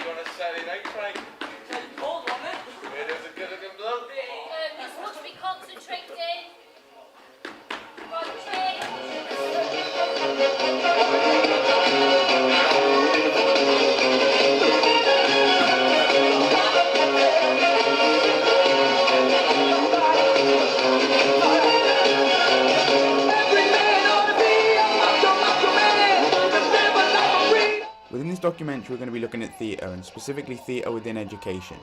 on a Saturday night, Frank? It's cold, wasn't it? It was a good looking bloke. You're supposed to be concentrating. Within this documentary we're going to be looking at theatre, and specifically theatre within education.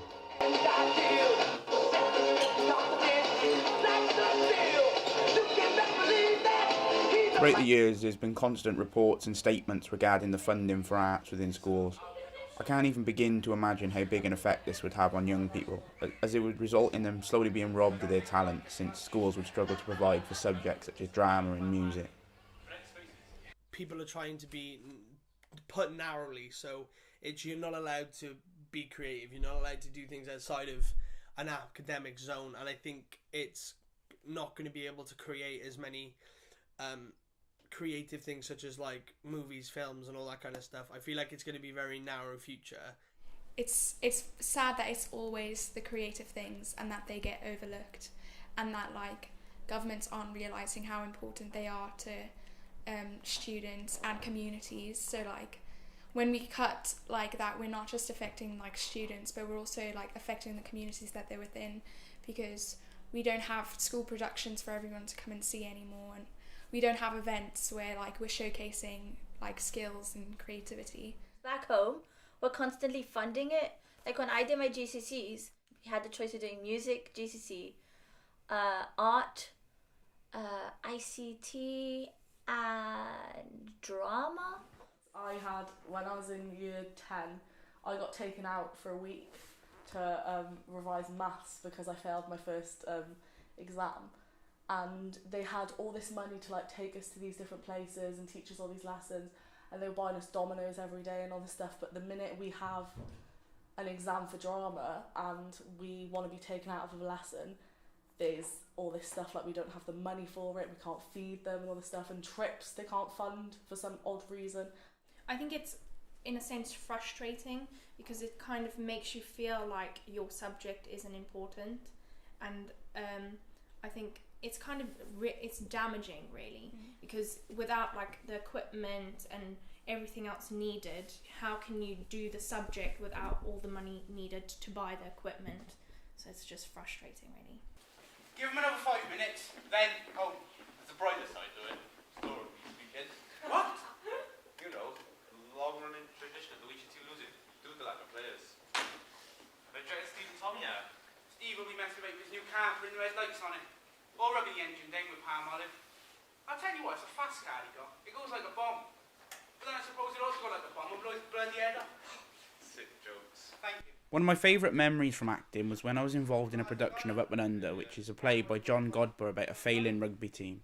Throughout the years there's been constant reports and statements regarding the funding for arts within schools. I can't even begin to imagine how big an effect this would have on young people, as it would result in them slowly being robbed of their talent, since schools would struggle to provide for subjects such as drama and music. People are trying to be put narrowly, so you're not allowed to be creative, you're not allowed to do things outside of an academic zone, and I think it's not going to be able to create as many creative things such as like movies, films and all that kind of stuff. I feel like it's going to be a very narrow future. It's sad that it's always the creative things and that they get overlooked, and that like governments aren't realising how important they are to students and communities. So like when we cut like that, we're not just affecting like students, but we're also like affecting the communities that they're within, because we don't have school productions for everyone to come and see anymore, and we don't have events where like we're showcasing like skills and creativity. Back home, we're constantly funding it. Like when I did my GCSEs, we had the choice of doing music, GCSE, art, ICT, and drama. When I was in year 10, I got taken out for a week to revise maths because I failed my first exam, and they had all this money to like take us to these different places and teach us all these lessons, and they were buying us Dominoes every day and all this stuff, but the minute we have an exam for drama and we want to be taken out of a lesson, there's all this stuff like we don't have the money for it, we can't feed them and all this stuff, and trips they can't fund for some odd reason. I think it's in a sense frustrating because it kind of makes you feel like your subject isn't important, and I think it's kind of it's damaging really, because without like the equipment and everything else needed, how can you do the subject without all the money needed to buy the equipment? So it's just frustrating really. Give them another 5 minutes, then there's a brighter side to it. Story, kids. What? You know, long-running tradition that we should lose it due to lack of players. But Steve and Tommy, yeah. Steve will be masturbating with his new car, putting the red lights on it. Or rubbing the engine down with palm olive. I'll tell you what, it's a fast car he got. It goes like a bomb. But then I suppose it also goes like a bomb and blows his bloody head up. Sick jokes. Thank you. One of my favourite memories from acting was when I was involved in a production of Up and Under, which is a play by John Godber about a failing rugby team.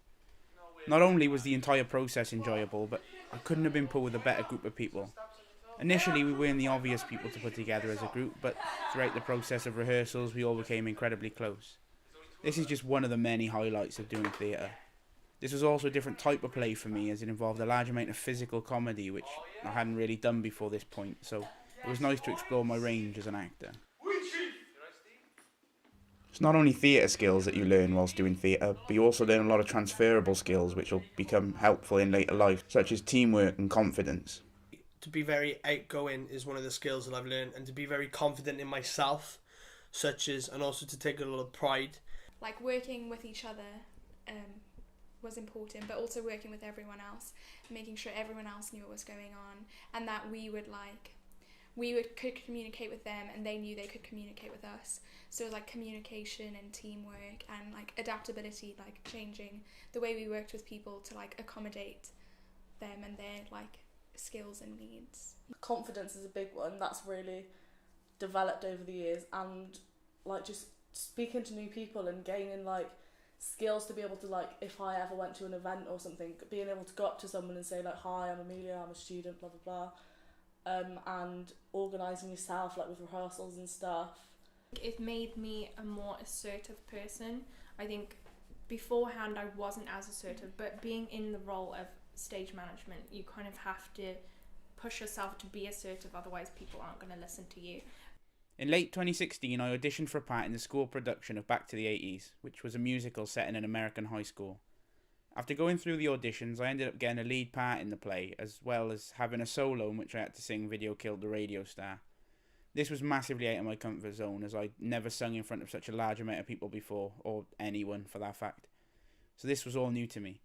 Not only was the entire process enjoyable, but I couldn't have been put with a better group of people. Initially we weren't the obvious people to put together as a group, but throughout the process of rehearsals we all became incredibly close. This is just one of the many highlights of doing theatre. This was also a different type of play for me, as it involved a large amount of physical comedy, which I hadn't really done before this point, so it was nice to explore my range as an actor. It's not only theatre skills that you learn whilst doing theatre, but you also learn a lot of transferable skills which will become helpful in later life, such as teamwork and confidence. To be very outgoing is one of the skills that I've learned, and to be very confident in myself, and also to take a lot of pride. Like working with each other was important, but also working with everyone else, making sure everyone else knew what was going on, and that could communicate with them and they knew they could communicate with us. So it was like communication and teamwork and like adaptability, like changing the way we worked with people to like accommodate them and their like skills and needs. Confidence is a big one that's really developed over the years, and like just speaking to new people and gaining like skills to be able to, like, if I ever went to an event or something, being able to go up to someone and say like, hi, I'm Amelia, I'm a student, blah blah blah, and organising yourself like with rehearsals and stuff. It made me a more assertive person. I think beforehand I wasn't as assertive, but being in the role of stage management, you kind of have to push yourself to be assertive, otherwise people aren't going to listen to you. In late 2016, I auditioned for a part in the school production of Back to the 80s, which was a musical set in an American high school. After going through the auditions, I ended up getting a lead part in the play, as well as having a solo in which I had to sing Video Killed the Radio Star. This was massively out of my comfort zone, as I'd never sung in front of such a large amount of people before, or anyone for that fact. So this was all new to me.